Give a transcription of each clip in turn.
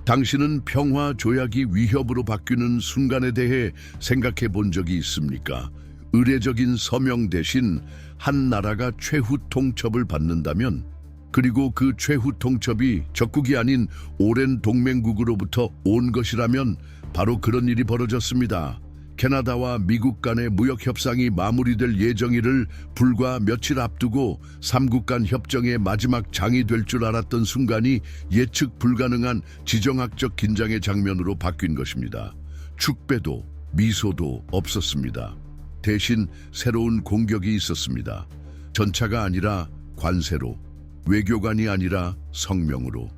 당신은 평화 조약이 위협으로 바뀌는 순간에 대해 생각해 본 적이 있습니까? 의례적인 서명 대신 한 나라가 최후 통첩을 받는다면, 그리고 그 최후 통첩이 적국이 아닌 오랜 동맹국으로부터 온 것이라면 바로 그런 일이 벌어졌습니다. 캐나다와 미국 간의 무역 협상이 마무리될 예정일을 불과 며칠 앞두고 삼국 간 협정의 마지막 장이 될 줄 알았던 순간이 예측 불가능한 지정학적 긴장의 장면으로 바뀐 것입니다. 축배도 미소도 없었습니다. 대신 새로운 공격이 있었습니다. 전차가 아니라 관세로, 외교관이 아니라 성명으로.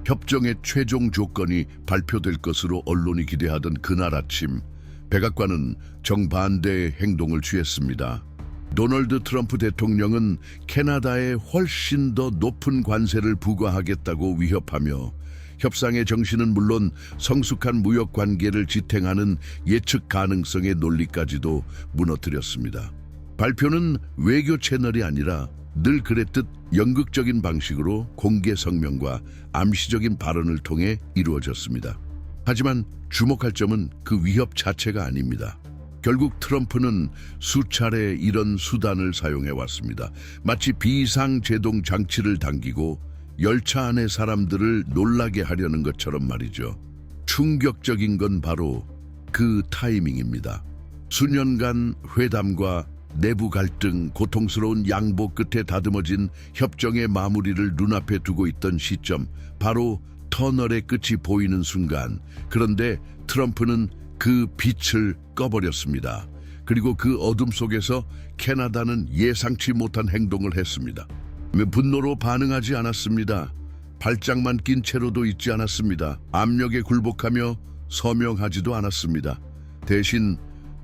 협정의 최종 조건이 발표될 것으로 언론이 기대하던 그날 아침, 백악관은 정반대의 행동을 취했습니다. 도널드 트럼프 대통령은 캐나다에 훨씬 더 높은 관세를 부과하겠다고 위협하며 협상의 정신은 물론 성숙한 무역 관계를 지탱하는 예측 가능성의 논리까지도 무너뜨렸습니다. 발표는 외교 채널이 아니라 늘 그랬듯 연극적인 방식으로 공개 성명과 암시적인 발언을 통해 이루어졌습니다. 하지만 주목할 점은 그 위협 자체가 아닙니다. 결국 트럼프는 수차례 이런 수단을 사용해 왔습니다. 마치 비상제동 장치를 당기고 열차 안의 사람들을 놀라게 하려는 것처럼 말이죠. 충격적인 건 바로 그 타이밍입니다. 수년간 회담과 내부 갈등, 고통스러운 양보 끝에 다듬어진 협정의 마무리를 눈앞에 두고 있던 시점, 바로 터널의 끝이 보이는 순간, 그런데 트럼프는 그 빛을 꺼버렸습니다. 그리고 그 어둠 속에서 캐나다는 예상치 못한 행동을 했습니다. 분노로 반응하지 않았습니다. 발작만 낀 채로도 있지 않았습니다. 압력에 굴복하며 서명하지도 않았습니다. 대신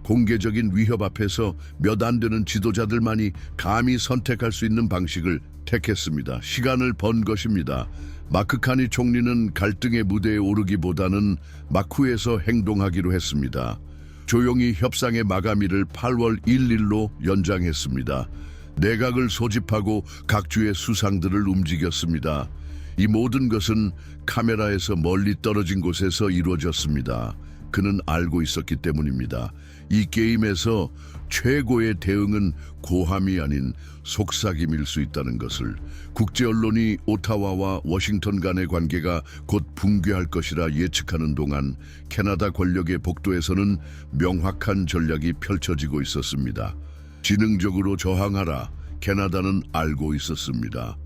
공개적인 위협 앞에서 몇 안 되는 지도자들만이 감히 선택할 수 있는 방식을 택했습니다. 시간을 번 것입니다. 마크 카니 총리는 갈등의 무대에 오르기보다는 막후에서 행동하기로 했습니다. 조용히 협상의 마감일을 8월 1일로 연장했습니다. 내각을 소집하고 각주의 수상들을 움직였습니다. 이 모든 것은 카메라에서 멀리 떨어진 곳에서 이루어졌습니다. 그는 알고 있었기 때문입니다. 이 게임에서 최고의 대응은 고함이 아닌 속삭임일 수 있다는 것을. 국제 언론이 오타와와 워싱턴 간의 관계가 곧 붕괴할 것이라 예측하는 동안 캐나다 권력의 복도에서는 명확한 전략이 펼쳐지고 있었습니다. 지능적으로 저항하라. 캐나다는 알고 있었습니다.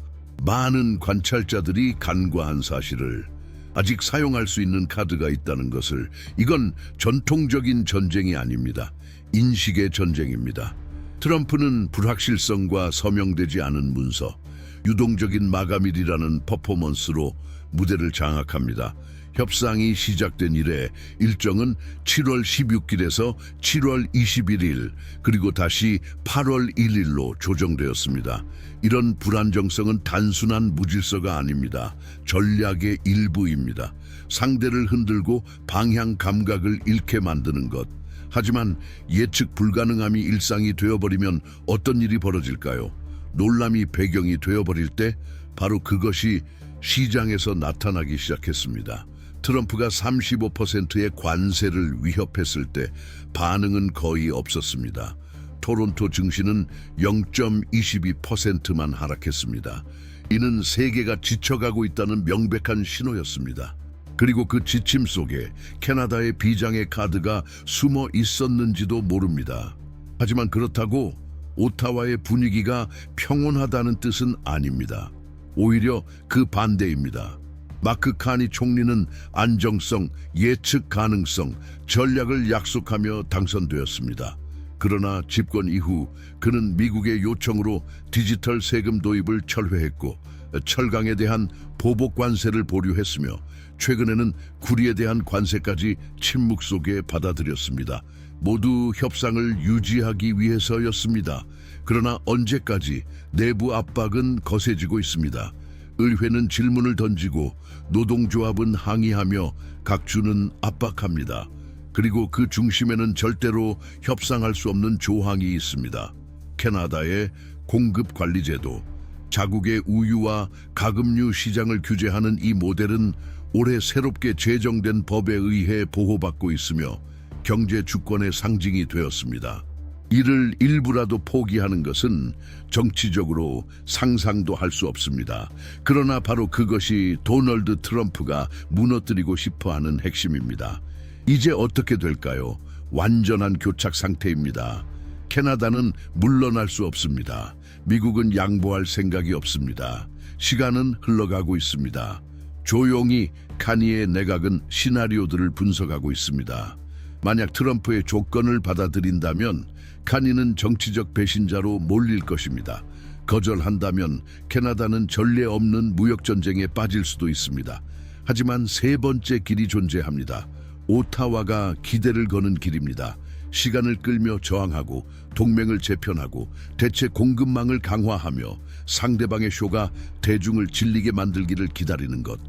많은 관찰자들이 간과한 사실을. 아직 사용할 수 있는 카드가 있다는 것을. 이건 전통적인 전쟁이 아닙니다. 인식의 전쟁입니다. 트럼프는 불확실성과 서명되지 않은 문서, 유동적인 마감일이라는 퍼포먼스로 무대를 장악합니다. 협상이 시작된 이래 일정은 7월 16일에서 7월 21일, 그리고 다시 8월 1일로 조정되었습니다. 이런 불안정성은 단순한 무질서가 아닙니다. 전략의 일부입니다. 상대를 흔들고 방향 감각을 잃게 만드는 것. 하지만 예측 불가능함이 일상이 되어버리면 어떤 일이 벌어질까요? 놀람이 배경이 되어버릴 때 바로 그것이 시장에서 나타나기 시작했습니다. 트럼프가 35%의 관세를 위협했을 때 반응은 거의 없었습니다. 토론토 증시는 0.22%만 하락했습니다. 이는 세계가 지쳐가고 있다는 명백한 신호였습니다. 그리고 그 지침 속에 캐나다의 비장의 카드가 숨어 있었는지도 모릅니다. 하지만 그렇다고 오타와의 분위기가 평온하다는 뜻은 아닙니다. 오히려 그 반대입니다. 마크 카니 총리는 안정성, 예측 가능성, 전략을 약속하며 당선되었습니다. 그러나 집권 이후 그는 미국의 요청으로 디지털 세금 도입을 철회했고 철강에 대한 보복 관세를 보류했으며 최근에는 구리에 대한 관세까지 침묵 속에 받아들였습니다. 모두 협상을 유지하기 위해서였습니다. 그러나 언제까지? 내부 압박은 거세지고 있습니다. 의회는 질문을 던지고 노동조합은 항의하며 각주는 압박합니다. 그리고 그 중심에는 절대로 협상할 수 없는 조항이 있습니다. 캐나다의 공급관리제도. 자국의 우유와 가금류 시장을 규제하는 이 모델은 올해 새롭게 제정된 법에 의해 보호받고 있으며 경제 주권의 상징이 되었습니다. 이를 일부라도 포기하는 것은 정치적으로 상상도 할 수 없습니다. 그러나 바로 그것이 도널드 트럼프가 무너뜨리고 싶어하는 핵심입니다. 이제 어떻게 될까요? 완전한 교착 상태입니다. 캐나다는 물러날 수 없습니다. 미국은 양보할 생각이 없습니다. 시간은 흘러가고 있습니다. 조용히 카니의 내각은 시나리오들을 분석하고 있습니다. 만약 트럼프의 조건을 받아들인다면 카니는 정치적 배신자로 몰릴 것입니다. 거절한다면 캐나다는 전례 없는 무역전쟁에 빠질 수도 있습니다. 하지만 세 번째 길이 존재합니다. 오타와가 기대를 거는 길입니다. 시간을 끌며 저항하고 동맹을 재편하고 대체 공급망을 강화하며 상대방의 쇼가 대중을 질리게 만들기를 기다리는 것.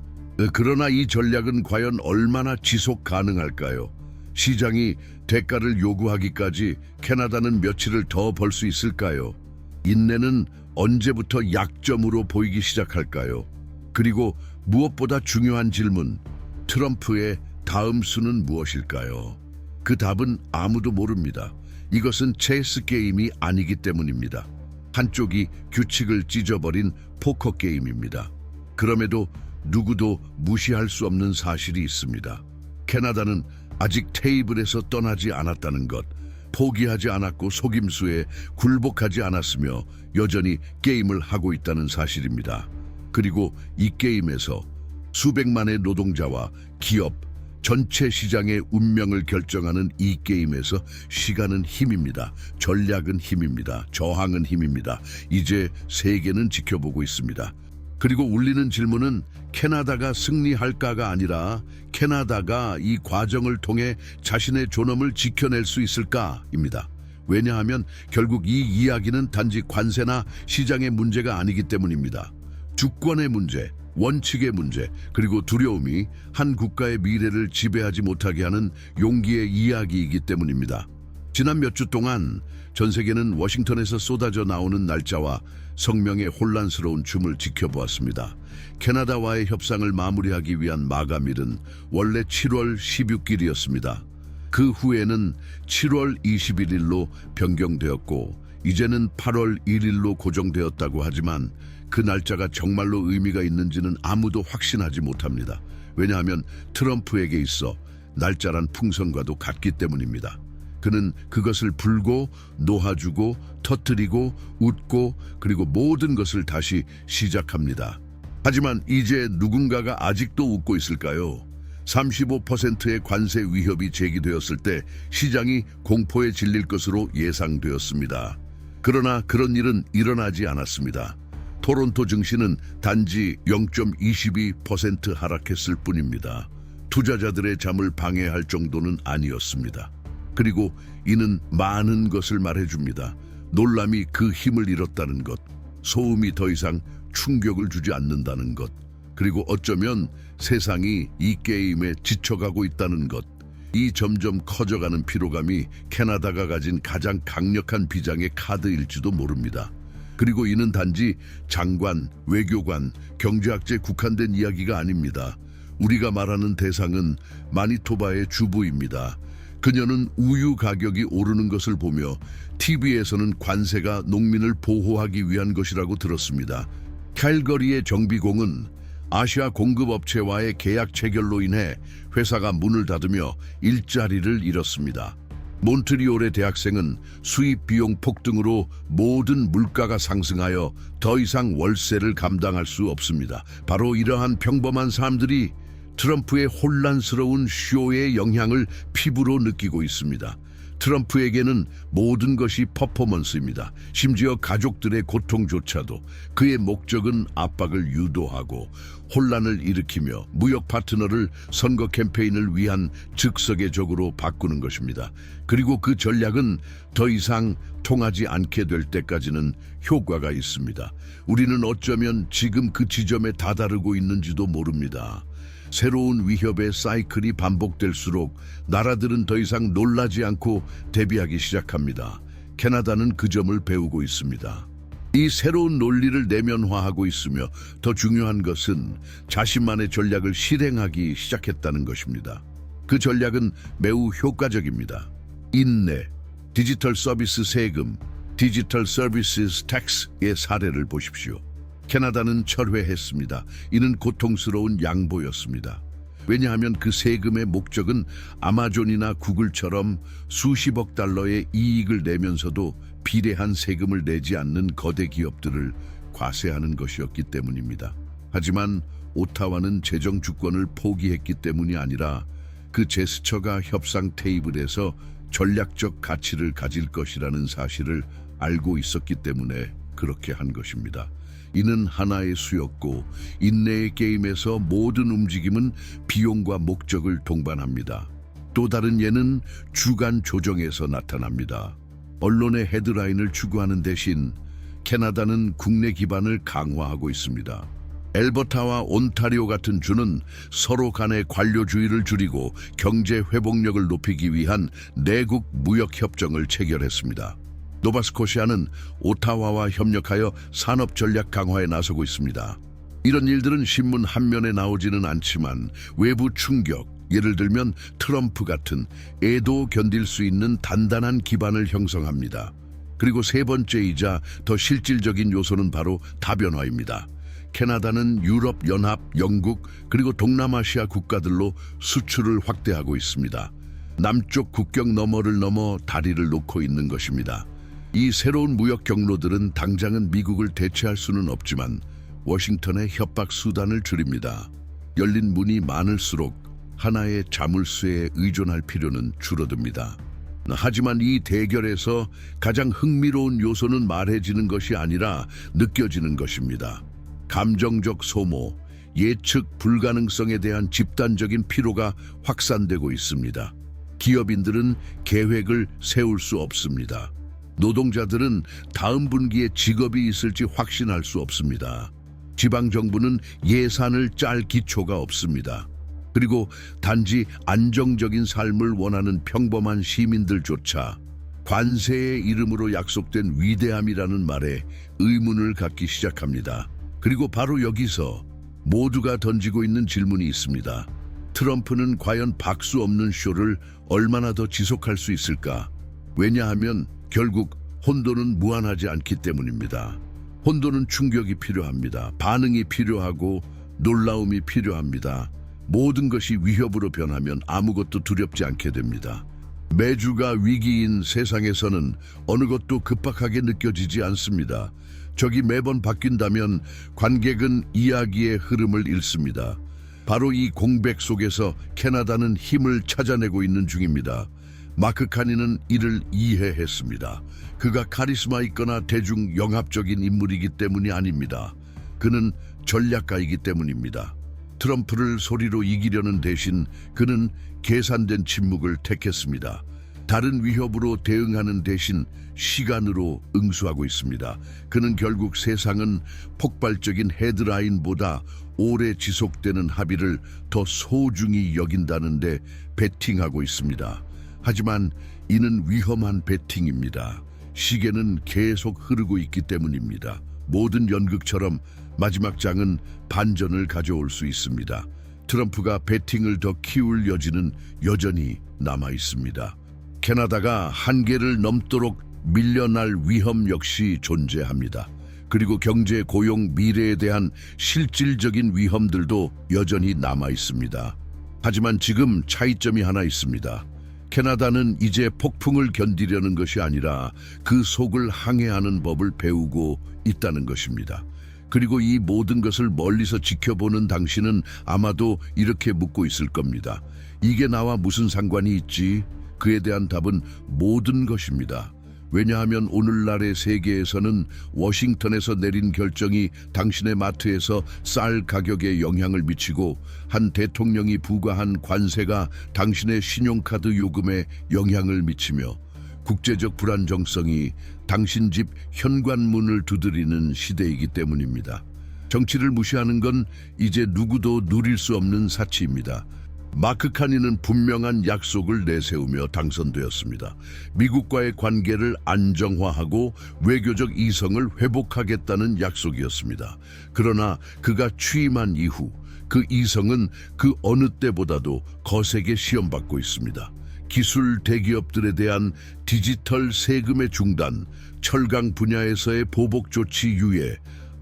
그러나 이 전략은 과연 얼마나 지속 가능할까요? 시장이 대가를 요구하기까지 캐나다는 며칠을 더 벌 수 있을까요? 인내는 언제부터 약점으로 보이기 시작할까요? 그리고 무엇보다 중요한 질문, 트럼프의 다음 수는 무엇일까요? 그 답은 아무도 모릅니다. 이것은 체스 게임이 아니기 때문입니다. 한쪽이 규칙을 찢어버린 포커 게임입니다. 그럼에도 누구도 무시할 수 없는 사실이 있습니다. 캐나다는 아직 테이블에서 떠나지 않았다는 것, 포기하지 않았고 속임수에 굴복하지 않았으며 여전히 게임을 하고 있다는 사실입니다. 그리고 이 게임에서 수백만의 노동자와 기업, 전체 시장의 운명을 결정하는 이 게임에서 시간은 힘입니다. 전략은 힘입니다. 저항은 힘입니다. 이제 세계는 지켜보고 있습니다. 그리고 울리는 질문은 캐나다가 승리할까가 아니라 캐나다가 이 과정을 통해 자신의 존엄을 지켜낼 수 있을까입니다. 왜냐하면 결국 이 이야기는 단지 관세나 시장의 문제가 아니기 때문입니다. 주권의 문제, 원칙의 문제, 그리고 두려움이 한 국가의 미래를 지배하지 못하게 하는 용기의 이야기이기 때문입니다. 지난 몇 주 동안 전 세계는 워싱턴에서 쏟아져 나오는 날짜와 성명의 혼란스러운 춤을 지켜보았습니다. 캐나다와의 협상을 마무리하기 위한 마감일은 원래 7월 16일이었습니다. 그 후에는 7월 21일로 변경되었고 이제는 8월 1일로 고정되었다고 하지만 그 날짜가 정말로 의미가 있는지는 아무도 확신하지 못합니다. 왜냐하면 트럼프에게 있어 날짜란 풍선과도 같기 때문입니다. 그는 그것을 불고 놓아주고 터뜨리고 웃고 그리고 모든 것을 다시 시작합니다. 하지만 이제 누군가가 아직도 웃고 있을까요? 35%의 관세 위협이 제기되었을 때 시장이 공포에 질릴 것으로 예상되었습니다. 그러나 그런 일은 일어나지 않았습니다. 토론토 증시는 단지 0.22% 하락했을 뿐입니다. 투자자들의 잠을 방해할 정도는 아니었습니다. 그리고 이는 많은 것을 말해줍니다. 놀람이 그 힘을 잃었다는 것, 소음이 더 이상 충격을 주지 않는다는 것, 그리고 어쩌면 세상이 이 게임에 지쳐가고 있다는 것, 이 점점 커져가는 피로감이 캐나다가 가진 가장 강력한 비장의 카드일지도 모릅니다. 그리고 이는 단지 장관, 외교관, 경제학자에 국한된 이야기가 아닙니다. 우리가 말하는 대상은 마니토바의 주부입니다. 그녀는 우유 가격이 오르는 것을 보며 TV에서는 관세가 농민을 보호하기 위한 것이라고 들었습니다. 칼거리의 정비공은 아시아 공급업체와의 계약 체결로 인해 회사가 문을 닫으며 일자리를 잃었습니다. 몬트리올의 대학생은 수입 비용 폭등으로 모든 물가가 상승하여 더 이상 월세를 감당할 수 없습니다. 바로 이러한 평범한 사람들이 트럼프의 혼란스러운 쇼의 영향을 피부로 느끼고 있습니다. 트럼프에게는 모든 것이 퍼포먼스입니다. 심지어 가족들의 고통조차도. 그의 목적은 압박을 유도하고 혼란을 일으키며 무역 파트너를 선거 캠페인을 위한 즉석의 적으로 바꾸는 것입니다. 그리고 그 전략은 더 이상 통하지 않게 될 때까지는 효과가 있습니다. 우리는 어쩌면 지금 그 지점에 다다르고 있는지도 모릅니다. 새로운 위협의 사이클이 반복될수록 나라들은 더 이상 놀라지 않고 대비하기 시작합니다. 캐나다는 그 점을 배우고 있습니다. 이 새로운 논리를 내면화하고 있으며 더 중요한 것은 자신만의 전략을 실행하기 시작했다는 것입니다. 그 전략은 매우 효과적입니다. 인내, 디지털 서비스 세금, 디지털 서비스 텍스의 사례를 보십시오. 캐나다는 철회했습니다. 이는 고통스러운 양보였습니다. 왜냐하면 그 세금의 목적은 아마존이나 구글처럼 수십억 달러의 이익을 내면서도 비례한 세금을 내지 않는 거대 기업들을 과세하는 것이었기 때문입니다. 하지만 오타와는 재정 주권을 포기했기 때문이 아니라 그 제스처가 협상 테이블에서 전략적 가치를 가질 것이라는 사실을 알고 있었기 때문에 그렇게 한 것입니다. 이는 하나의 수였고 인내의 게임에서 모든 움직임은 비용과 목적을 동반합니다. 또 다른 예는 주간 조정에서 나타납니다. 언론의 헤드라인을 추구하는 대신 캐나다는 국내 기반을 강화하고 있습니다. 엘버타와 온타리오 같은 주는 서로 간의 관료주의를 줄이고 경제 회복력을 높이기 위한 내국 무역 협정을 체결했습니다. 노바스코시아는 오타와와 협력하여 산업 전략 강화에 나서고 있습니다. 이런 일들은 신문 한 면에 나오지는 않지만 외부 충격, 예를 들면 트럼프 같은 애도 견딜 수 있는 단단한 기반을 형성합니다. 그리고 세 번째이자 더 실질적인 요소는 바로 다변화입니다. 캐나다는 유럽 연합, 영국, 그리고 동남아시아 국가들로 수출을 확대하고 있습니다. 남쪽 국경 너머를 넘어 다리를 놓고 있는 것입니다. 이 새로운 무역 경로들은 당장은 미국을 대체할 수는 없지만 워싱턴의 협박 수단을 줄입니다. 열린 문이 많을수록 하나의 자물쇠에 의존할 필요는 줄어듭니다. 하지만 이 대결에서 가장 흥미로운 요소는 말해지는 것이 아니라 느껴지는 것입니다. 감정적 소모, 예측 불가능성에 대한 집단적인 피로가 확산되고 있습니다. 기업인들은 계획을 세울 수 없습니다. 노동자들은 다음 분기에 직업이 있을지 확신할 수 없습니다. 지방정부는 예산을 짤 기초가 없습니다. 그리고 단지 안정적인 삶을 원하는 평범한 시민들조차 관세의 이름으로 약속된 위대함이라는 말에 의문을 갖기 시작합니다. 그리고 바로 여기서 모두가 던지고 있는 질문이 있습니다. 트럼프는 과연 박수 없는 쇼를 얼마나 더 지속할 수 있을까? 왜냐하면 결국 혼돈은 무한하지 않기 때문입니다. 혼돈은 충격이 필요합니다. 반응이 필요하고 놀라움이 필요합니다. 모든 것이 위협으로 변하면 아무것도 두렵지 않게 됩니다. 매주가 위기인 세상에서는 어느 것도 급박하게 느껴지지 않습니다. 적이 매번 바뀐다면 관객은 이야기의 흐름을 잃습니다. 바로 이 공백 속에서 캐나다는 힘을 찾아내고 있는 중입니다. 마크 카니는 이를 이해했습니다. 그가 카리스마 있거나 대중 영합적인 인물이기 때문이 아닙니다. 그는 전략가이기 때문입니다. 트럼프를 소리로 이기려는 대신 그는 계산된 침묵을 택했습니다. 다른 위협으로 대응하는 대신 시간으로 응수하고 있습니다. 그는 결국 세상은 폭발적인 헤드라인보다 오래 지속되는 합의를 더 소중히 여긴다는데 베팅하고 있습니다. 하지만 이는 위험한 베팅입니다. 시계는 계속 흐르고 있기 때문입니다. 모든 연극처럼 마지막 장은 반전을 가져올 수 있습니다. 트럼프가 베팅을 더 키울 여지는 여전히 남아 있습니다. 캐나다가 한계를 넘도록 밀려날 위험 역시 존재합니다. 그리고 경제, 고용, 미래에 대한 실질적인 위험들도 여전히 남아 있습니다. 하지만 지금 차이점이 하나 있습니다. 캐나다는 이제 폭풍을 견디려는 것이 아니라 그 속을 항해하는 법을 배우고 있다는 것입니다. 그리고 이 모든 것을 멀리서 지켜보는 당신은 아마도 이렇게 묻고 있을 겁니다. 이게 나와 무슨 상관이 있지? 그에 대한 답은 모든 것입니다. 왜냐하면 오늘날의 세계에서는 워싱턴에서 내린 결정이 당신의 마트에서 쌀 가격에 영향을 미치고 한 대통령이 부과한 관세가 당신의 신용카드 요금에 영향을 미치며 국제적 불안정성이 당신 집 현관문을 두드리는 시대이기 때문입니다. 정치를 무시하는 건 이제 누구도 누릴 수 없는 사치입니다. 마크 카니는 분명한 약속을 내세우며 당선되었습니다. 미국과의 관계를 안정화하고 외교적 이성을 회복하겠다는 약속이었습니다. 그러나 그가 취임한 이후 그 이성은 그 어느 때보다도 거세게 시험받고 있습니다. 기술 대기업들에 대한 디지털 세금의 중단, 철강 분야에서의 보복 조치 유예,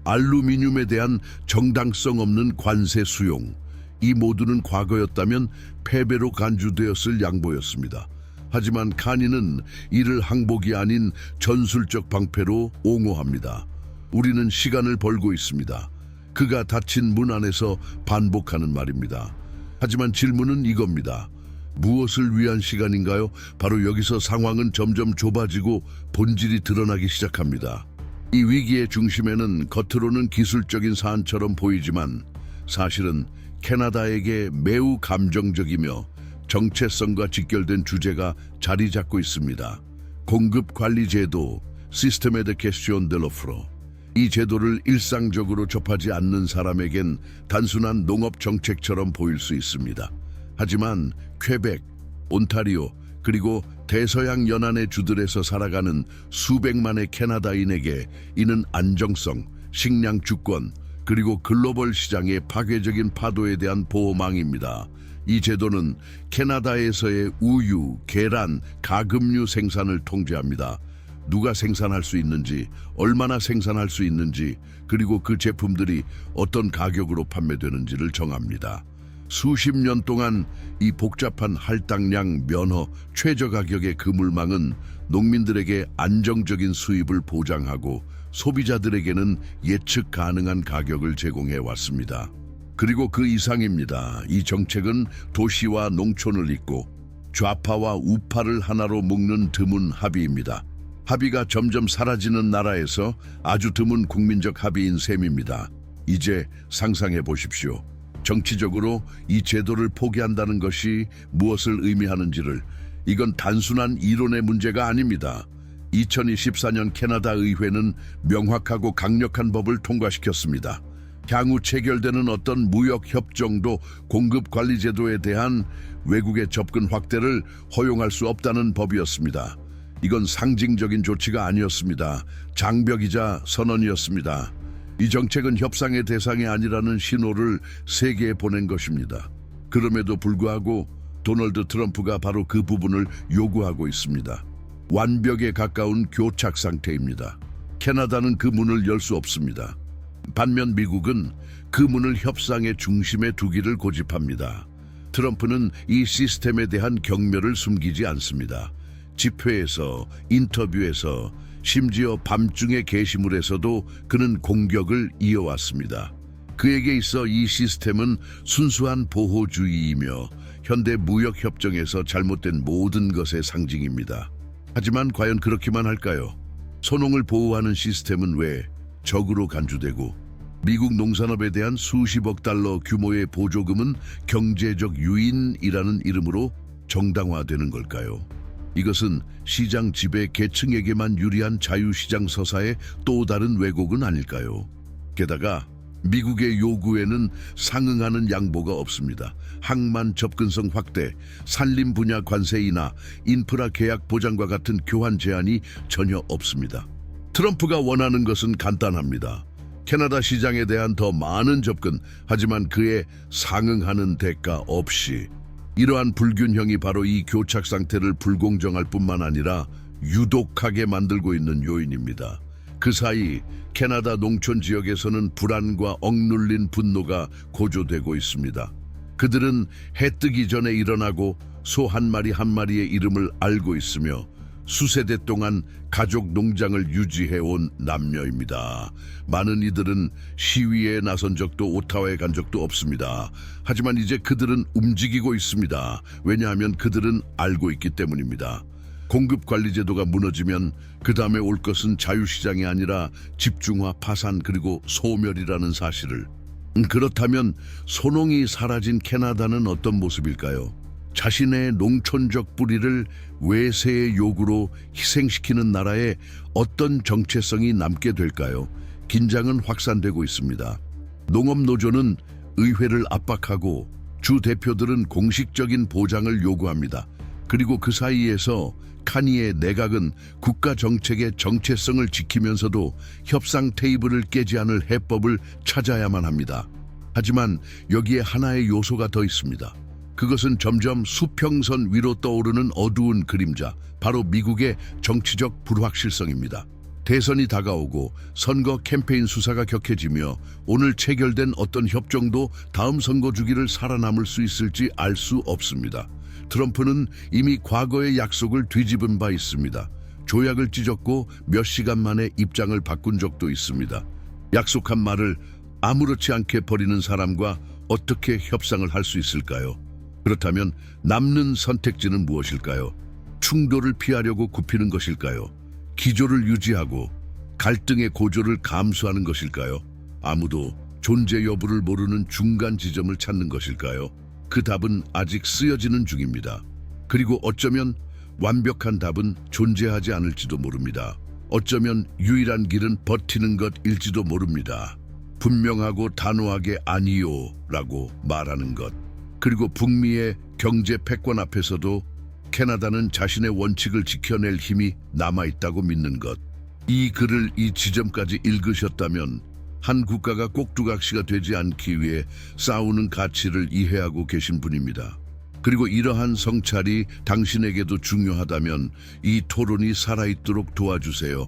알루미늄에 대한 정당성 없는 관세 수용, 이 모두는 과거였다면 패배로 간주되었을 양보였습니다. 하지만 카니는 이를 항복이 아닌 전술적 방패로 옹호합니다. 우리는 시간을 벌고 있습니다. 그가 닫힌 문 안에서 반복하는 말입니다. 하지만 질문은 이겁니다. 무엇을 위한 시간인가요? 바로 여기서 상황은 점점 좁아지고 본질이 드러나기 시작합니다. 이 위기의 중심에는 겉으로는 기술적인 사안처럼 보이지만 사실은 캐나다에게 매우 감정적이며 정체성과 직결된 주제가 자리 잡고 있습니다. 공급 관리 제도, 시스템에 데 캐스티온 데 로프로. 이 제도를 일상적으로 접하지 않는 사람에겐 단순한 농업 정책처럼 보일 수 있습니다. 하지만 퀘벡, 온타리오, 그리고 대서양 연안의 주들에서 살아가는 수백만의 캐나다인에게 이는 안정성, 식량 주권, 그리고 글로벌 시장의 파괴적인 파도에 대한 보호망입니다. 이 제도는 캐나다에서의 우유, 계란, 가금류 생산을 통제합니다. 누가 생산할 수 있는지, 얼마나 생산할 수 있는지, 그리고 그 제품들이 어떤 가격으로 판매되는지를 정합니다. 수십 년 동안 이 복잡한 할당량, 면허, 최저 가격의 그물망은 농민들에게 안정적인 수입을 보장하고 소비자들에게는 예측 가능한 가격을 제공해 왔습니다. 그리고 그 이상입니다. 이 정책은 도시와 농촌을 잇고 좌파와 우파를 하나로 묶는 드문 합의입니다. 합의가 점점 사라지는 나라에서 아주 드문 국민적 합의인 셈입니다. 이제 상상해 보십시오. 정치적으로 이 제도를 포기한다는 것이 무엇을 의미하는지를. 이건 단순한 이론의 문제가 아닙니다. 2024년 캐나다 의회는 명확하고 강력한 법을 통과시켰습니다. 향후 체결되는 어떤 무역 협정도 공급 관리 제도에 대한 외국의 접근 확대를 허용할 수 없다는 법이었습니다. 이건 상징적인 조치가 아니었습니다. 장벽이자 선언이었습니다. 이 정책은 협상의 대상이 아니라는 신호를 세계에 보낸 것입니다. 그럼에도 불구하고 도널드 트럼프가 바로 그 부분을 요구하고 있습니다. 완벽에 가까운 교착 상태입니다. 캐나다는 그 문을 열 수 없습니다. 반면 미국은 그 문을 협상의 중심에 두기를 고집합니다. 트럼프는 이 시스템에 대한 경멸을 숨기지 않습니다. 집회에서, 인터뷰에서, 심지어 밤중의 게시물에서도 그는 공격을 이어왔습니다. 그에게 있어 이 시스템은 순수한 보호주의이며 현대 무역협정에서 잘못된 모든 것의 상징입니다. 하지만 과연 그렇기만 할까요? 소농을 보호하는 시스템은 왜 적으로 간주되고 미국 농산업에 대한 수십억 달러 규모의 보조금은 경제적 유인이라는 이름으로 정당화되는 걸까요? 이것은 시장 지배 계층에게만 유리한 자유시장 서사의 또 다른 왜곡은 아닐까요? 게다가 미국의 요구에는 상응하는 양보가 없습니다. 항만 접근성 확대, 산림 분야 관세 인하, 인프라 계약 보장과 같은 교환 제한이 전혀 없습니다. 트럼프가 원하는 것은 간단합니다. 캐나다 시장에 대한 더 많은 접근, 하지만 그에 상응하는 대가 없이. 이러한 불균형이 바로 이 교착 상태를 불공정할 뿐만 아니라 유독하게 만들고 있는 요인입니다. 그 사이 캐나다 농촌 지역에서는 불안과 억눌린 분노가 고조되고 있습니다. 그들은 해 뜨기 전에 일어나고 소 한 마리 한 마리의 이름을 알고 있으며 수세대 동안 가족 농장을 유지해온 남녀입니다. 많은 이들은 시위에 나선 적도 오타와에 간 적도 없습니다. 하지만 이제 그들은 움직이고 있습니다. 왜냐하면 그들은 알고 있기 때문입니다. 공급관리제도가 무너지면 그 다음에 올 것은 자유시장이 아니라 집중화, 파산, 그리고 소멸이라는 사실을. 그렇다면 소농이 사라진 캐나다는 어떤 모습일까요? 자신의 농촌적 뿌리를 외세의 요구로 희생시키는 나라에 어떤 정체성이 남게 될까요? 긴장은 확산되고 있습니다. 농업노조는 의회를 압박하고 주 대표들은 공식적인 보장을 요구합니다. 그리고 그 사이에서 카니의 내각은 국가 정책의 정체성을 지키면서도 협상 테이블을 깨지 않을 해법을 찾아야만 합니다. 하지만 여기에 하나의 요소가 더 있습니다. 그것은 점점 수평선 위로 떠오르는 어두운 그림자, 바로 미국의 정치적 불확실성입니다. 대선이 다가오고 선거 캠페인 수사가 격해지며 오늘 체결된 어떤 협정도 다음 선거 주기를 살아남을 수 있을지 알 수 없습니다. 트럼프는 이미 과거의 약속을 뒤집은 바 있습니다. 조약을 찢었고 몇 시간 만에 입장을 바꾼 적도 있습니다. 약속한 말을 아무렇지 않게 버리는 사람과 어떻게 협상을 할 수 있을까요? 그렇다면 남는 선택지는 무엇일까요? 충돌을 피하려고 굽히는 것일까요? 기조를 유지하고 갈등의 고조를 감수하는 것일까요? 아무도 존재 여부를 모르는 중간 지점을 찾는 것일까요? 그 답은 아직 쓰여지는 중입니다. 그리고 어쩌면 완벽한 답은 존재하지 않을지도 모릅니다. 어쩌면 유일한 길은 버티는 것일지도 모릅니다. 분명하고 단호하게 아니요라고 말하는 것. 그리고 북미의 경제 패권 앞에서도 캐나다는 자신의 원칙을 지켜낼 힘이 남아있다고 믿는 것. 이 글을 이 지점까지 읽으셨다면 한 국가가 꼭두각시가 되지 않기 위해 싸우는 가치를 이해하고 계신 분입니다. 그리고 이러한 성찰이 당신에게도 중요하다면 이 토론이 살아있도록 도와주세요.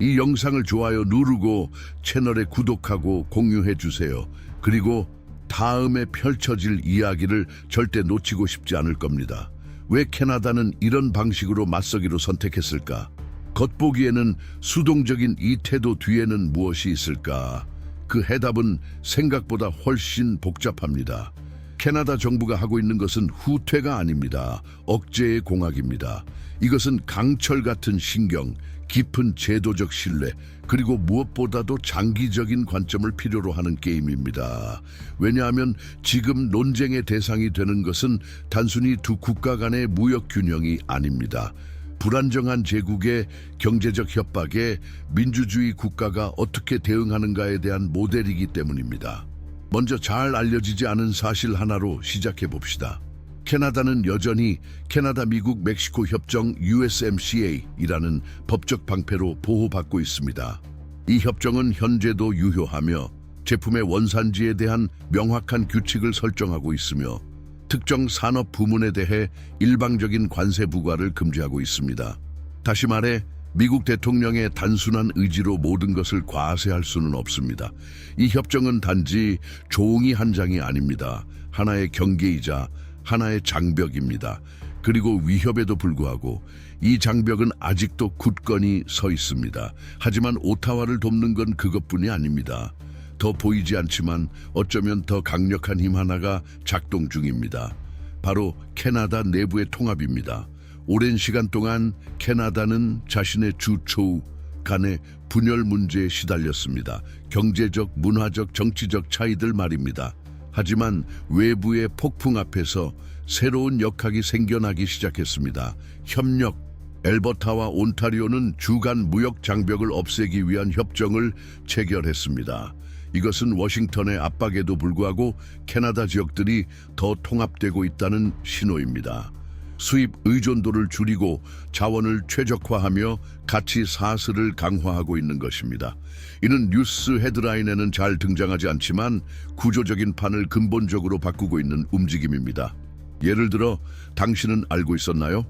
이 영상을 좋아요 누르고 채널에 구독하고 공유해 주세요. 그리고 다음에 펼쳐질 이야기를 절대 놓치고 싶지 않을 겁니다. 왜 캐나다는 이런 방식으로 맞서기로 선택했을까? 겉보기에는 수동적인 이 태도 뒤에는 무엇이 있을까? 그 해답은 생각보다 훨씬 복잡합니다. 캐나다 정부가 하고 있는 것은 후퇴가 아닙니다. 억제의 공학입니다. 이것은 강철 같은 신경, 깊은 제도적 신뢰, 그리고 무엇보다도 장기적인 관점을 필요로 하는 게임입니다. 왜냐하면 지금 논쟁의 대상이 되는 것은 단순히 두 국가 간의 무역 균형이 아닙니다. 불안정한 제국의 경제적 협박에 민주주의 국가가 어떻게 대응하는가에 대한 모델이기 때문입니다. 먼저 잘 알려지지 않은 사실 하나로 시작해 봅시다. 캐나다는 여전히 캐나다, 미국, 멕시코 협정 USMCA이라는 법적 방패로 보호받고 있습니다. 이 협정은 현재도 유효하며 제품의 원산지에 대한 명확한 규칙을 설정하고 있으며 특정 산업 부문에 대해 일방적인 관세 부과를 금지하고 있습니다. 다시 말해 미국 대통령의 단순한 의지로 모든 것을 과세할 수는 없습니다. 이 협정은 단지 종이 한 장이 아닙니다. 하나의 경계이자 하나의 장벽입니다. 그리고 위협에도 불구하고 이 장벽은 아직도 굳건히 서 있습니다. 하지만 오타와를 돕는 건 그것뿐이 아닙니다. 더 보이지 않지만 어쩌면 더 강력한 힘 하나가 작동 중입니다. 바로 캐나다 내부의 통합입니다. 오랜 시간 동안 캐나다는 자신의 주초우 간의 분열 문제에 시달렸습니다. 경제적, 문화적, 정치적 차이들 말입니다. 하지만 외부의 폭풍 앞에서 새로운 역학이 생겨나기 시작했습니다. 협력. 엘버타와 온타리오는 주간 무역 장벽을 없애기 위한 협정을 체결했습니다. 이것은 워싱턴의 압박에도 불구하고 캐나다 지역들이 더 통합되고 있다는 신호입니다. 수입 의존도를 줄이고 자원을 최적화하며 가치 사슬을 강화하고 있는 것입니다. 이는 뉴스 헤드라인에는 잘 등장하지 않지만 구조적인 판을 근본적으로 바꾸고 있는 움직임입니다. 예를 들어 당신은 알고 있었나요?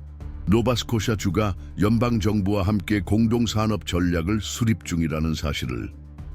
노바스코샤주가 연방정부와 함께 공동산업 전략을 수립 중이라는 사실을.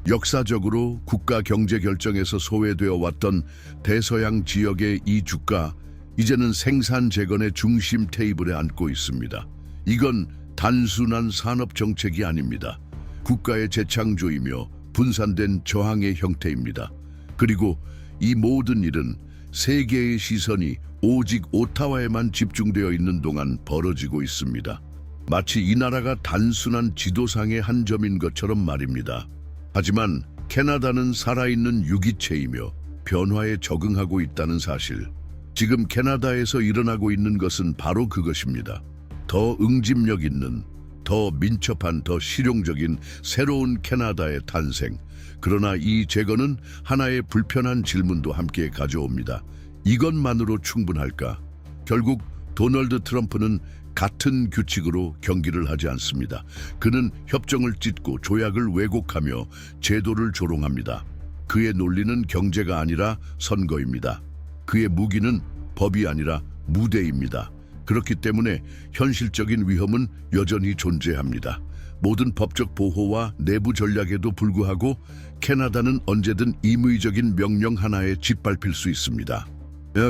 역사적으로 국가 경제 결정에서 소외되어 왔던 대서양 지역의 이 주가, 이제는 생산 재건의 중심 테이블에 앉고 있습니다. 이건 단순한 산업 정책이 아닙니다. 국가의 재창조이며 분산된 저항의 형태입니다. 그리고 이 모든 일은 세계의 시선이 오직 오타와에만 집중되어 있는 동안 벌어지고 있습니다. 마치 이 나라가 단순한 지도상의 한 점인 것처럼 말입니다. 하지만 캐나다는 살아있는 유기체이며 변화에 적응하고 있다는 사실. 지금 캐나다에서 일어나고 있는 것은 바로 그것입니다. 더 응집력 있는, 더 민첩한, 더 실용적인 새로운 캐나다의 탄생. 그러나 이 재건은 하나의 불편한 질문도 함께 가져옵니다. 이것만으로 충분할까? 결국 도널드 트럼프는 같은 규칙으로 경기를 하지 않습니다. 그는 협정을 찢고 조약을 왜곡하며 제도를 조롱합니다. 그의 논리는 경제가 아니라 선거입니다. 그의 무기는 법이 아니라 무대입니다. 그렇기 때문에 현실적인 위험은 여전히 존재합니다. 모든 법적 보호와 내부 전략에도 불구하고 캐나다는 언제든 임의적인 명령 하나에 짓밟힐 수 있습니다.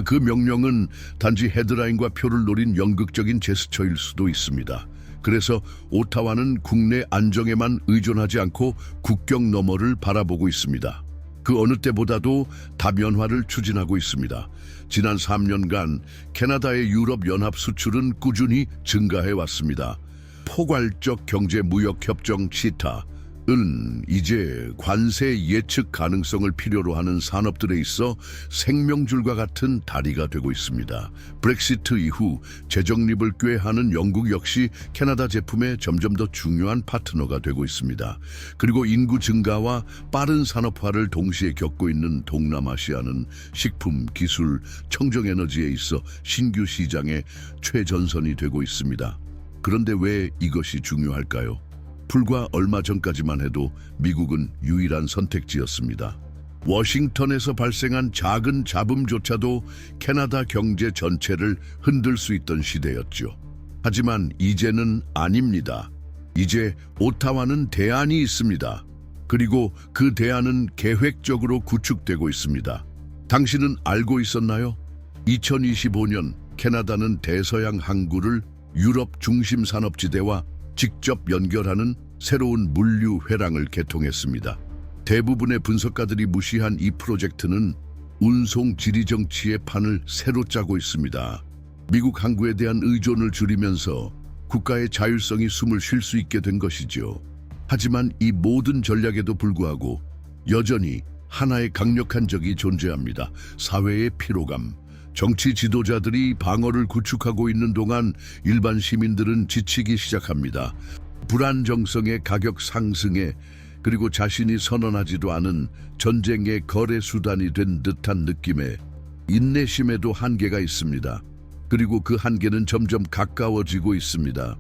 그 명령은 단지 헤드라인과 표를 노린 연극적인 제스처일 수도 있습니다. 그래서 오타와는 국내 안정에만 의존하지 않고 국경 너머를 바라보고 있습니다. 그 어느 때보다도 다면화를 추진하고 있습니다. 지난 3년간 캐나다의 유럽연합 수출은 꾸준히 증가해 왔습니다. 포괄적 경제 무역 협정 치타은 이제 관세 예측 가능성을 필요로 하는 산업들에 있어 생명줄과 같은 다리가 되고 있습니다. 브렉시트 이후 재정립을 꾀하는 영국 역시 캐나다 제품에 점점 더 중요한 파트너가 되고 있습니다. 그리고 인구 증가와 빠른 산업화를 동시에 겪고 있는 동남아시아는 식품, 기술, 청정에너지에 있어 신규 시장의 최전선이 되고 있습니다. 그런데 왜 이것이 중요할까요? 불과 얼마 전까지만 해도 미국은 유일한 선택지였습니다. 워싱턴에서 발생한 작은 잡음조차도 캐나다 경제 전체를 흔들 수 있던 시대였죠. 하지만 이제는 아닙니다. 이제 오타와는 대안이 있습니다. 그리고 그 대안은 계획적으로 구축되고 있습니다. 당신은 알고 있었나요? 2025년 캐나다는 대서양 항구를 유럽 중심 산업지대와 직접 연결하는 새로운 물류 회랑을 개통했습니다. 대부분의 분석가들이 무시한 이 프로젝트는 운송 지리 정치의 판을 새로 짜고 있습니다. 미국 항구에 대한 의존을 줄이면서 국가의 자율성이 숨을 쉴 수 있게 된 것이죠. 하지만 이 모든 전략에도 불구하고 여전히 하나의 강력한 적이 존재합니다. 사회의 피로감. 정치 지도자들이 방어를 구축하고 있는 동안 일반 시민들은 지치기 시작합니다. 불안정성의 가격 상승에 그리고 자신이 선언하지도 않은 전쟁의 거래 수단이 된 듯한 느낌에 인내심에도 한계가 있습니다. 그리고 그 한계는 점점 가까워지고 있습니다.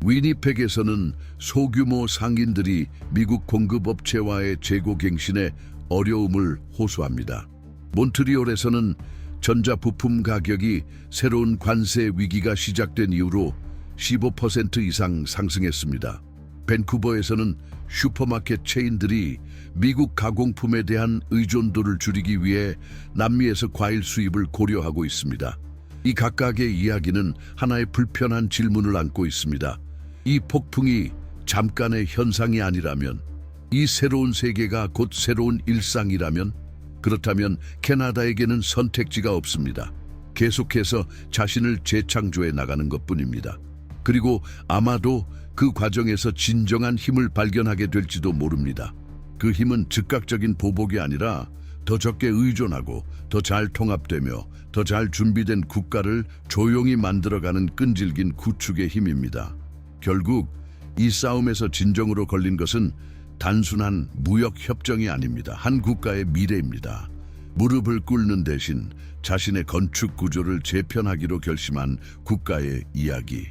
위니펙에서는 소규모 상인들이 미국 공급업체와의 재고 갱신에 어려움을 호소합니다. 몬트리올에서는 전자부품 가격이 새로운 관세 위기가 시작된 이후로 15% 이상 상승했습니다. 밴쿠버에서는 슈퍼마켓 체인들이 미국 가공품에 대한 의존도를 줄이기 위해 남미에서 과일 수입을 고려하고 있습니다. 이 각각의 이야기는 하나의 불편한 질문을 안고 있습니다. 이 폭풍이 잠깐의 현상이 아니라면, 이 새로운 세계가 곧 새로운 일상이라면, 그렇다면 캐나다에게는 선택지가 없습니다. 계속해서 자신을 재창조해 나가는 것뿐입니다. 그리고 아마도 그 과정에서 진정한 힘을 발견하게 될지도 모릅니다. 그 힘은 즉각적인 보복이 아니라 더 적게 의존하고 더 잘 통합되며 더 잘 준비된 국가를 조용히 만들어가는 끈질긴 구축의 힘입니다. 결국 이 싸움에서 진정으로 걸린 것은 단순한 무역 협정이 아닙니다. 한 국가의 미래입니다. 무릎을 꿇는 대신 자신의 건축 구조를 재편하기로 결심한 국가의 이야기.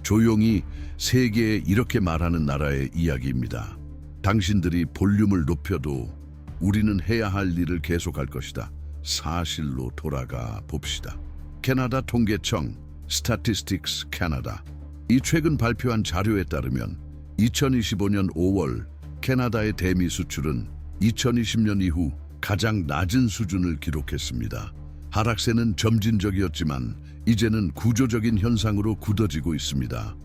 조용히 세계에 이렇게 말하는 나라의 이야기입니다. 당신들이 볼륨을 높여도 우리는 해야 할 일을 계속할 것이다. 사실로 돌아가 봅시다. 캐나다 통계청 Statistics Canada. 이 최근 발표한 자료에 따르면 2025년 5월 캐나다의 대미 수출은 2020년 이후 가장 낮은 수준을 기록했습니다. 하락세는 점진적이었지만 이제는 구조적인 현상으로 굳어지고 있습니다.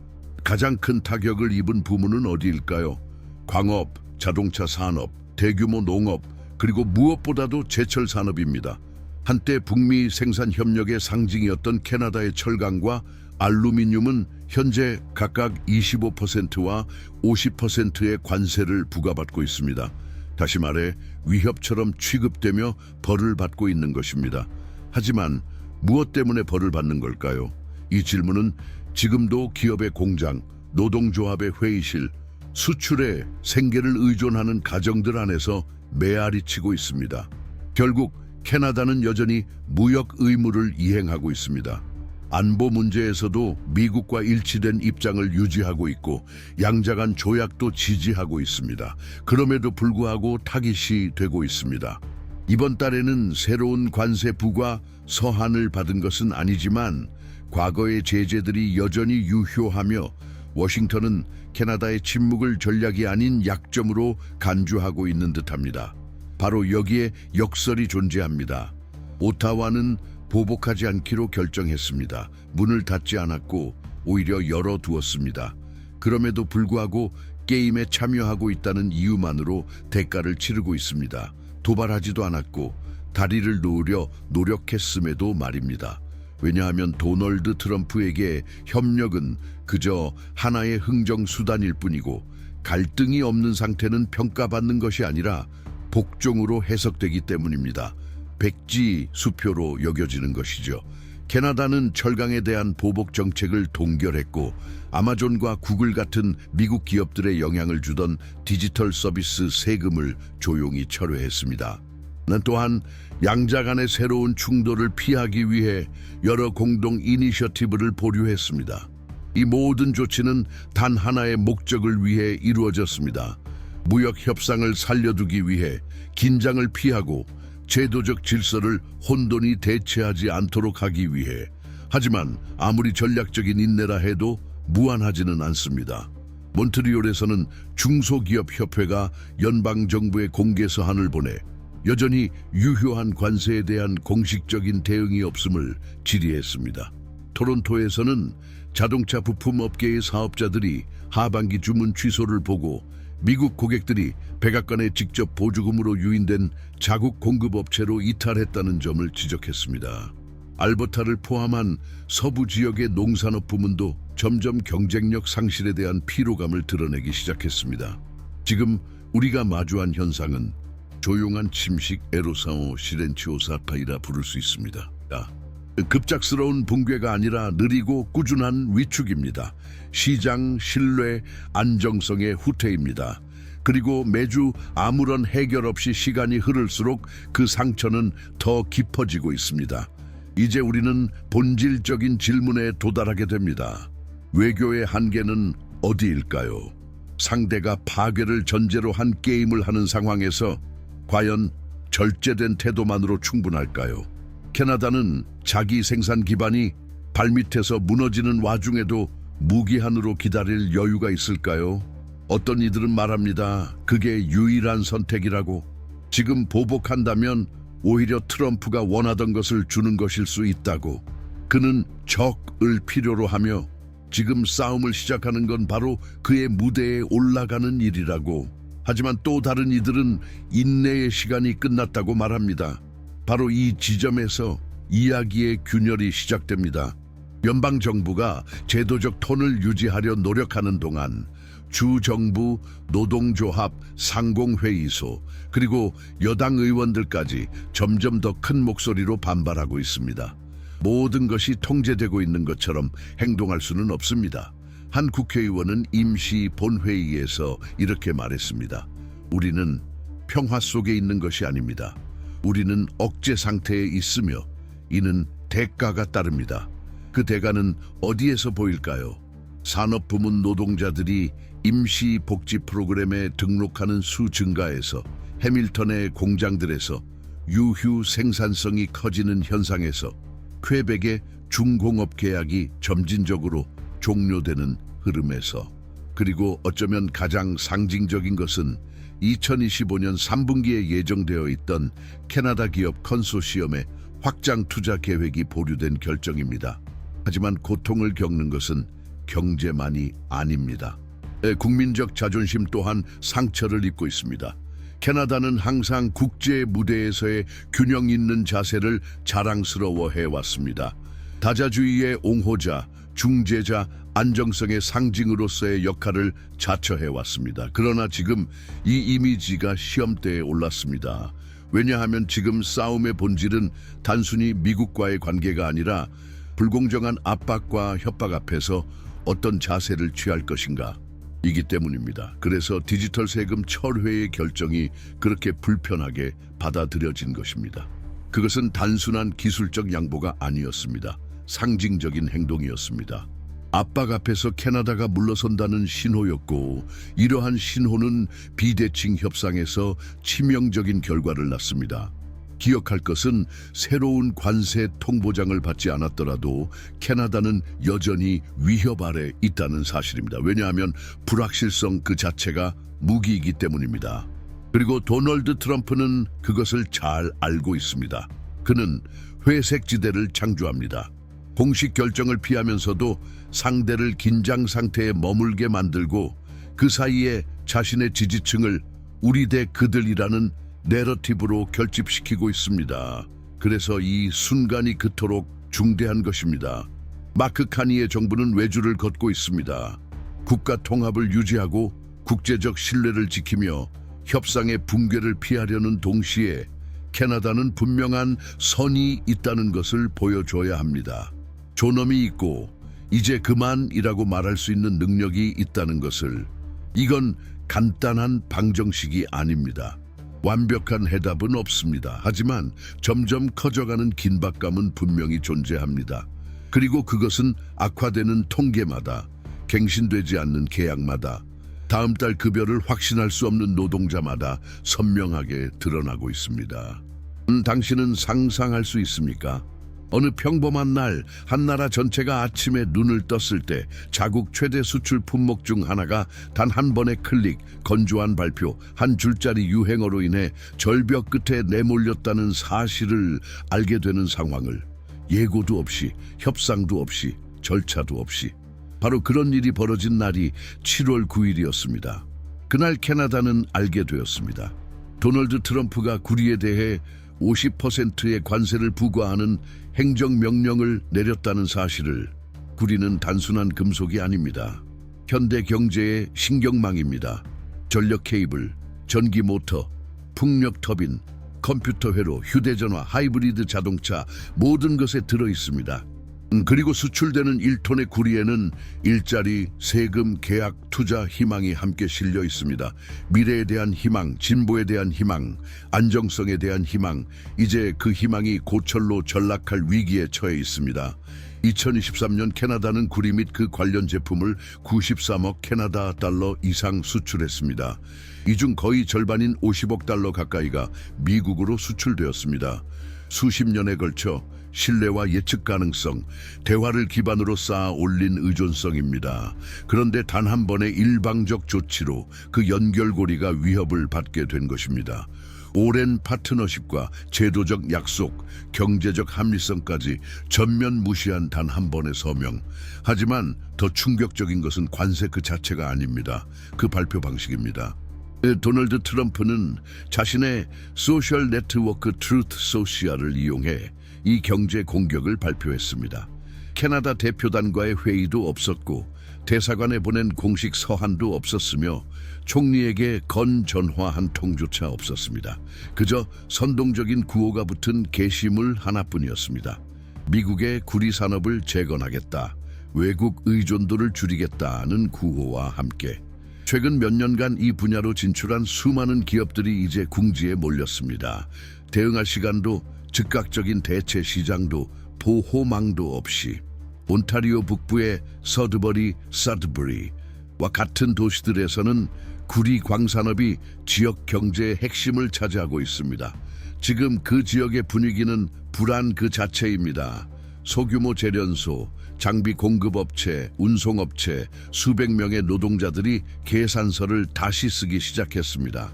가장 큰 타격을 입은 부문은 어디일까요? 광업, 자동차 산업, 대규모 농업, 그리고 무엇보다도 제철 산업입니다. 한때 북미 생산 협력의 상징이었던 캐나다의 철강과 알루미늄은 현재 각각 25%와 50%의 관세를 부과받고 있습니다. 다시 말해 위협처럼 취급되며 벌을 받고 있는 것입니다. 하지만 무엇 때문에 벌을 받는 걸까요? 이 질문은 지금도 기업의 공장, 노동조합의 회의실, 수출에 생계를 의존하는 가정들 안에서 메아리치고 있습니다. 결국 캐나다는 여전히 무역 의무를 이행하고 있습니다. 안보 문제에서도 미국과 일치된 입장을 유지하고 있고 양자간 조약도 지지하고 있습니다. 그럼에도 불구하고 타깃이 되고 있습니다. 이번 달에는 새로운 관세 부과 서한을 받은 것은 아니지만 과거의 제재들이 여전히 유효하며 워싱턴은 캐나다의 침묵을 전략이 아닌 약점으로 간주하고 있는 듯합니다. 바로 여기에 역설이 존재합니다. 오타와는 보복하지 않기로 결정했습니다. 문을 닫지 않았고 오히려 열어두었습니다. 그럼에도 불구하고 게임에 참여하고 있다는 이유만으로 대가를 치르고 있습니다. 도발하지도 않았고 다리를 놓으려 노력했음에도 말입니다. 왜냐하면 도널드 트럼프에게 협력은 그저 하나의 흥정수단일 뿐이고 갈등이 없는 상태는 평가받는 것이 아니라 복종으로 해석되기 때문입니다. 백지 수표로 여겨지는 것이죠. 캐나다는 철강에 대한 보복 정책을 동결했고 아마존과 구글 같은 미국 기업들의 영향을 주던 디지털 서비스 세금을 조용히 철회했습니다. 또한 양자 간의 새로운 충돌을 피하기 위해 여러 공동 이니셔티브를 보류했습니다. 이 모든 조치는 단 하나의 목적을 위해 이루어졌습니다. 무역 협상을 살려두기 위해 긴장을 피하고 제도적 질서를 혼돈이 대체하지 않도록 하기 위해. 하지만 아무리 전략적인 인내라 해도 무한하지는 않습니다. 몬트리올에서는 중소기업협회가 연방정부에 공개 서한을 보내 여전히 유효한 관세에 대한 공식적인 대응이 없음을 질의했습니다. 토론토에서는 자동차 부품업계의 사업자들이 하반기 주문 취소를 보고 미국 고객들이 백악관에 직접 보조금으로 유인된 자국 공급업체로 이탈했다는 점을 지적했습니다. 알버타를 포함한 서부 지역의 농산업 부문도 점점 경쟁력 상실에 대한 피로감을 드러내기 시작했습니다. 지금 우리가 마주한 현상은 조용한 침식 에로사오 시렌치오사파이라 부를 수 있습니다. 급작스러운 붕괴가 아니라 느리고 꾸준한 위축입니다. 시장 신뢰, 안정성의 후퇴입니다. 그리고 매주 아무런 해결 없이 시간이 흐를수록 그 상처는 더 깊어지고 있습니다. 이제 우리는 본질적인 질문에 도달하게 됩니다. 외교의 한계는 어디일까요? 상대가 파괴를 전제로 한 게임을 하는 상황에서 과연 절제된 태도만으로 충분할까요? 캐나다는 자기 생산 기반이 발밑에서 무너지는 와중에도 무기한으로 기다릴 여유가 있을까요? 어떤 이들은 말합니다. 그게 유일한 선택이라고. 지금 보복한다면 오히려 트럼프가 원하던 것을 주는 것일 수 있다고. 그는 적을 필요로 하며 지금 싸움을 시작하는 건 바로 그의 무대에 올라가는 일이라고. 하지만 또 다른 이들은 인내의 시간이 끝났다고 말합니다. 바로 이 지점에서 이야기의 균열이 시작됩니다. 연방정부가 제도적 톤을 유지하려 노력하는 동안 주정부, 노동조합, 상공회의소, 그리고 여당 의원들까지 점점 더 큰 목소리로 반발하고 있습니다. 모든 것이 통제되고 있는 것처럼 행동할 수는 없습니다. 한 국회의원은 임시 본회의에서 이렇게 말했습니다. 우리는 평화 속에 있는 것이 아닙니다. 우리는 억제 상태에 있으며 이는 대가가 따릅니다. 그 대가는 어디에서 보일까요? 산업부문 노동자들이 임시 복지 프로그램에 등록하는 수 증가에서, 해밀턴의 공장들에서 유휴 생산성이 커지는 현상에서, 퀘벡의 중공업 계약이 점진적으로 종료되는 흐름에서, 그리고 어쩌면 가장 상징적인 것은 2025년 3분기에 예정되어 있던 캐나다 기업 컨소시엄의 확장 투자 계획이 보류된 결정입니다. 하지만 고통을 겪는 것은 경제만이 아닙니다. 국민적 자존심 또한 상처를 입고 있습니다. 캐나다는 항상 국제 무대에서의 균형 있는 자세를 자랑스러워해 왔습니다. 다자주의의 옹호자, 중재자, 안정성의 상징으로서의 역할을 자처해 왔습니다. 그러나 지금 이 이미지가 시험대에 올랐습니다. 왜냐하면 지금 싸움의 본질은 단순히 미국과의 관계가 아니라 불공정한 압박과 협박 앞에서 어떤 자세를 취할 것인가 이기 때문입니다. 그래서 디지털 세금 철회의 결정이 그렇게 불편하게 받아들여진 것입니다. 그것은 단순한 기술적 양보가 아니었습니다. 상징적인 행동이었습니다. 압박 앞에서 캐나다가 물러선다는 신호였고, 이러한 신호는 비대칭 협상에서 치명적인 결과를 낳습니다. 기억할 것은 새로운 관세 통보장을 받지 않았더라도 캐나다는 여전히 위협 아래 있다는 사실입니다. 왜냐하면 불확실성 그 자체가 무기이기 때문입니다. 그리고 도널드 트럼프는 그것을 잘 알고 있습니다. 그는 회색 지대를 창조합니다. 공식 결정을 피하면서도 상대를 긴장 상태에 머물게 만들고 그 사이에 자신의 지지층을 우리 대 그들이라는 내러티브로 결집시키고 있습니다. 그래서 이 순간이 그토록 중대한 것입니다. 마크 카니의 정부는 외주를 걷고 있습니다. 국가 통합을 유지하고 국제적 신뢰를 지키며 협상의 붕괴를 피하려는 동시에 캐나다는 분명한 선이 있다는 것을 보여줘야 합니다. 존엄이 있고 이제 그만이라고 말할 수 있는 능력이 있다는 것을. 이건 간단한 방정식이 아닙니다. 완벽한 해답은 없습니다. 하지만 점점 커져가는 긴박감은 분명히 존재합니다. 그리고 그것은 악화되는 통계마다, 갱신되지 않는 계약마다, 다음 달 급여를 확신할 수 없는 노동자마다 선명하게 드러나고 있습니다. 당신은 상상할 수 있습니까? 어느 평범한 날, 한 나라 전체가 아침에 눈을 떴을 때 자국 최대 수출 품목 중 하나가 단 한 번의 클릭, 건조한 발표, 한 줄짜리 유행어로 인해 절벽 끝에 내몰렸다는 사실을 알게 되는 상황을, 예고도 없이, 협상도 없이, 절차도 없이. 바로 그런 일이 벌어진 날이 7월 9일이었습니다. 그날 캐나다는 알게 되었습니다. 도널드 트럼프가 구리에 대해 50%의 관세를 부과하는 행정명령을 내렸다는 사실을. 구리는 단순한 금속이 아닙니다. 현대 경제의 신경망입니다. 전력 케이블, 전기 모터, 풍력 터빈, 컴퓨터 회로, 휴대전화, 하이브리드 자동차, 모든 것에 들어 있습니다. 그리고 수출되는 1톤의 구리에는 일자리, 세금, 계약, 투자, 희망이 함께 실려 있습니다. 미래에 대한 희망, 진보에 대한 희망, 안정성에 대한 희망. 이제 그 희망이 고철로 전락할 위기에 처해 있습니다. 2023년 캐나다는 구리 및 그 관련 제품을 93억 캐나다 달러 이상 수출했습니다. 이 중 거의 절반인 50억 달러 가까이가 미국으로 수출되었습니다. 수십 년에 걸쳐 신뢰와 예측 가능성, 대화를 기반으로 쌓아 올린 의존성입니다. 그런데 단 한 번의 일방적 조치로 그 연결고리가 위협을 받게 된 것입니다. 오랜 파트너십과 제도적 약속, 경제적 합리성까지 전면 무시한 단 한 번의 서명. 하지만 더 충격적인 것은 관세 그 자체가 아닙니다. 그 발표 방식입니다. 도널드 트럼프는 자신의 소셜 네트워크 트루트 소시알을 이용해 이 경제 공격을 발표했습니다. 캐나다 대표단과의 회의도 없었고 대사관에 보낸 공식 서한도 없었으며 총리에게 건 전화 한 통조차 없었습니다. 그저 선동적인 구호가 붙은 게시물 하나뿐이었습니다. 미국의 구리 산업을 재건하겠다, 외국 의존도를 줄이겠다는 구호와 함께 최근 몇 년간 이 분야로 진출한 수많은 기업들이 이제 궁지에 몰렸습니다. 대응할 시간도, 즉각적인 대체 시장도, 보호망도 없이. 온타리오 북부의 서드버리, 사드버리와 같은 도시들에서는 구리 광산업이 지역 경제의 핵심을 차지하고 있습니다. 지금 그 지역의 분위기는 불안 그 자체입니다. 소규모 재련소, 장비 공급업체, 운송업체, 수백 명의 노동자들이 계산서를 다시 쓰기 시작했습니다.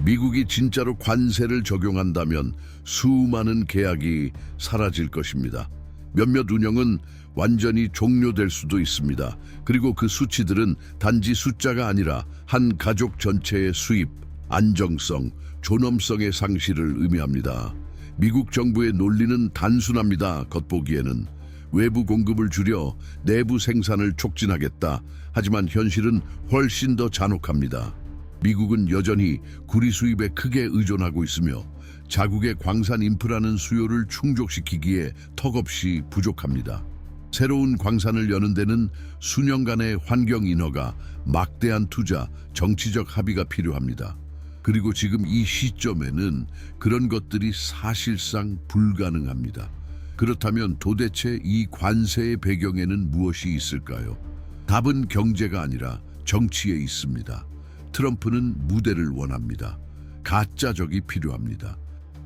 미국이 진짜로 관세를 적용한다면 수많은 계약이 사라질 것입니다. 몇몇 운영은 완전히 종료될 수도 있습니다. 그리고 그 수치들은 단지 숫자가 아니라 한 가족 전체의 수입, 안정성, 존엄성의 상실을 의미합니다. 미국 정부의 논리는 단순합니다. 겉보기에는 외부 공급을 줄여 내부 생산을 촉진하겠다. 하지만 현실은 훨씬 더 잔혹합니다. 미국은 여전히 구리 수입에 크게 의존하고 있으며 자국의 광산 인프라는 수요를 충족시키기에 턱없이 부족합니다. 새로운 광산을 여는 데는 수년간의 환경 인허가, 막대한 투자, 정치적 합의가 필요합니다. 그리고 지금 이 시점에는 그런 것들이 사실상 불가능합니다. 그렇다면 도대체 이 관세의 배경에는 무엇이 있을까요? 답은 경제가 아니라 정치에 있습니다. 트럼프는 무대를 원합니다. 가짜적이 필요합니다.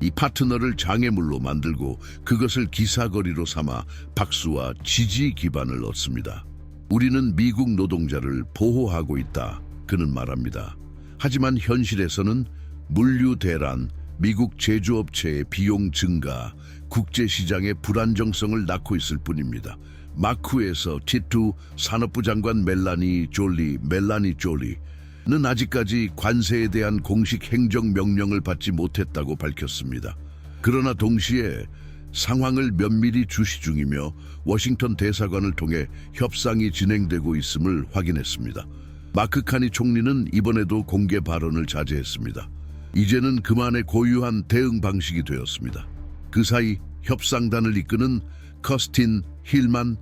이 파트너를 장애물로 만들고 그것을 기사거리로 삼아 박수와 지지 기반을 얻습니다. 우리는 미국 노동자를 보호하고 있다. 그는 말합니다. 하지만 현실에서는 물류 대란, 미국 제조업체의 비용 증가, 국제시장의 불안정성을 낳고 있을 뿐입니다. 마쿠에서 티투 산업부 장관 멜라니 졸리는 아직까지 관세에 대한 공식 행정명령을 받지 못했다고 밝혔습니다. 그러나 동시에 상황을 면밀히 주시 중이며 워싱턴 대사관을 통해 협상이 진행되고 있음을 확인했습니다. 마크 카니 총리는 이번에도 공개 발언을 자제했습니다. 이제는 그만의 고유한 대응 방식이 되었습니다. 그 사이 협상단을 이끄는 큐스틴 힐만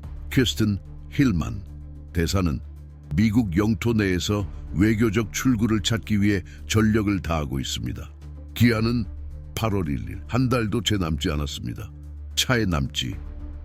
대사는 미국 영토 내에서 외교적 출구를 찾기 위해 전력을 다하고 있습니다. 기한은 8월 1일, 한 달도 채 남지 않았습니다. 차에 남지,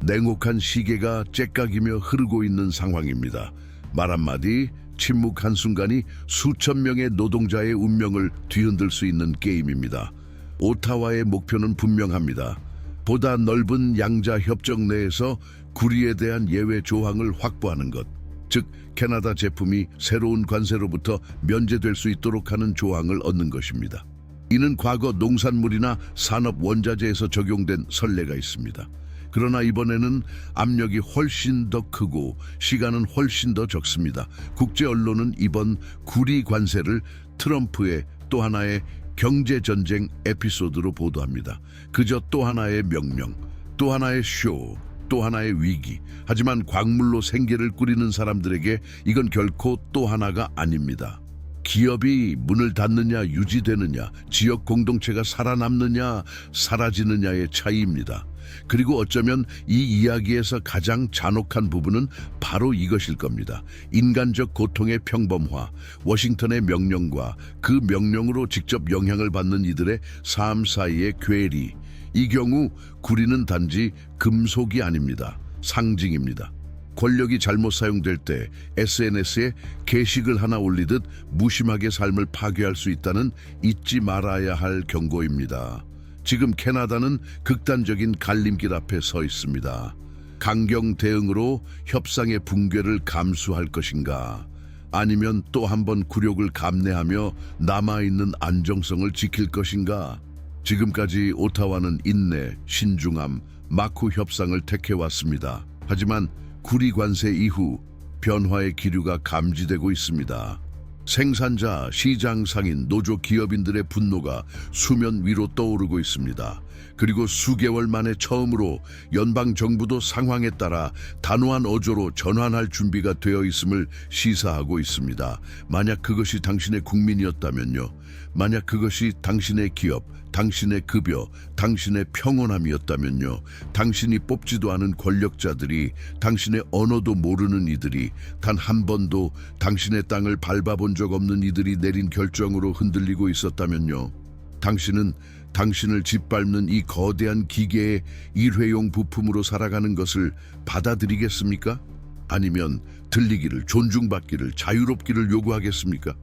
냉혹한 시계가 째깍이며 흐르고 있는 상황입니다. 말 한마디, 침묵 한순간이 수천 명의 노동자의 운명을 뒤흔들 수 있는 게임입니다. 오타와의 목표는 분명합니다. 보다 넓은 양자 협정 내에서 구리에 대한 예외 조항을 확보하는 것, 즉 캐나다 제품이 새로운 관세로부터 면제될 수 있도록 하는 조항을 얻는 것입니다. 이는 과거 농산물이나 산업 원자재에서 적용된 선례가 있습니다. 그러나 이번에는 압력이 훨씬 더 크고 시간은 훨씬 더 적습니다. 국제 언론은 이번 구리 관세를 트럼프의 또 하나의 경제전쟁 에피소드로 보도합니다. 그저 또 하나의 명령, 또 하나의 쇼, 또 하나의 위기. 하지만 광물로 생계를 꾸리는 사람들에게 이건 결코 또 하나가 아닙니다. 기업이 문을 닫느냐 유지되느냐, 지역 공동체가 살아남느냐 사라지느냐의 차이입니다. 그리고 어쩌면 이 이야기에서 가장 잔혹한 부분은 바로 이것일 겁니다. 인간적 고통의 평범화, 워싱턴의 명령과 그 명령으로 직접 영향을 받는 이들의 삶 사이의 괴리. 이 경우 구리는 단지 금속이 아닙니다. 상징입니다. 권력이 잘못 사용될 때 SNS에 게시글 하나 올리듯 무심하게 삶을 파괴할 수 있다는 잊지 말아야 할 경고입니다. 지금 캐나다는 극단적인 갈림길 앞에 서 있습니다. 강경 대응으로 협상의 붕괴를 감수할 것인가? 아니면 또 한 번 굴욕을 감내하며 남아있는 안정성을 지킬 것인가? 지금까지 오타와는 인내, 신중함, 마쿠 협상을 택해왔습니다. 하지만 구리 관세 이후 변화의 기류가 감지되고 있습니다. 생산자, 시장 상인, 노조 기업인들의 분노가 수면 위로 떠오르고 있습니다. 그리고 수개월 만에 처음으로 연방정부도 상황에 따라 단호한 어조로 전환할 준비가 되어 있음을 시사하고 있습니다. 만약 그것이 당신의 국민이었다면요. 만약 그것이 당신의 기업, 당신의 급여, 당신의 평온함이었다면요. 당신이 뽑지도 않은 권력자들이, 당신의 언어도 모르는 이들이, 단 한 번도 당신의 땅을 밟아본 적 없는 이들이 내린 결정으로 흔들리고 있었다면요. 당신은 당신을 짓밟는 이 거대한 기계의 일회용 부품으로 살아가는 것을 받아들이겠습니까? 아니면 들리기를, 존중받기를, 자유롭기를 요구하겠습니까?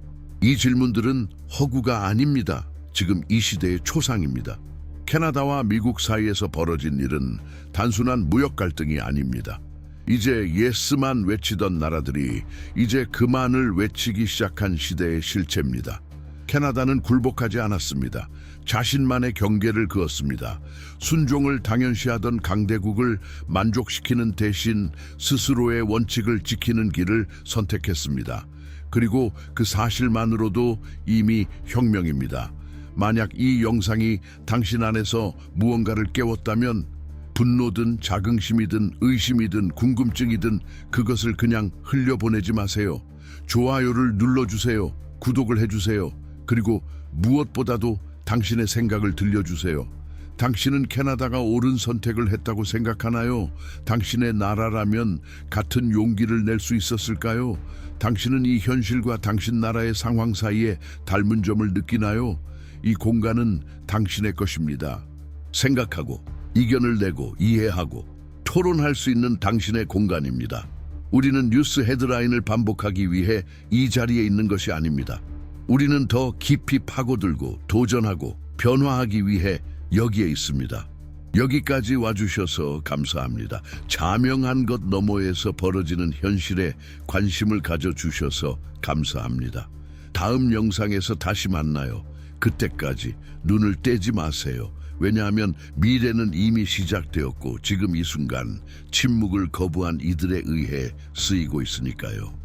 이 질문들은 허구가 아닙니다. 지금 이 시대의 초상입니다. 캐나다와 미국 사이에서 벌어진 일은 단순한 무역 갈등이 아닙니다. 이제 예스만 외치던 나라들이 이제 그만을 외치기 시작한 시대의 실체입니다. 캐나다는 굴복하지 않았습니다. 자신만의 경계를 그었습니다. 순종을 당연시하던 강대국을 만족시키는 대신 스스로의 원칙을 지키는 길을 선택했습니다. 그리고 그 사실만으로도 이미 혁명입니다. 만약 이 영상이 당신 안에서 무언가를 깨웠다면 분노든 자긍심이든 의심이든 궁금증이든 그것을 그냥 흘려보내지 마세요. 좋아요를 눌러주세요. 구독을 해주세요. 그리고 무엇보다도 당신의 생각을 들려주세요. 당신은 캐나다가 옳은 선택을 했다고 생각하나요? 당신의 나라라면 같은 용기를 낼 수 있었을까요? 당신은 이 현실과 당신 나라의 상황 사이에 닮은 점을 느끼나요? 이 공간은 당신의 것입니다. 생각하고 이견을 내고 이해하고 토론할 수 있는 당신의 공간입니다. 우리는 뉴스 헤드라인을 반복하기 위해 이 자리에 있는 것이 아닙니다. 우리는 더 깊이 파고들고 도전하고 변화하기 위해 여기에 있습니다. 여기까지 와주셔서 감사합니다. 자명한 것 너머에서 벌어지는 현실에 관심을 가져주셔서 감사합니다. 다음 영상에서 다시 만나요. 그때까지 눈을 떼지 마세요. 왜냐하면 미래는 이미 시작되었고 지금 이 순간 침묵을 거부한 이들에 의해 쓰이고 있으니까요.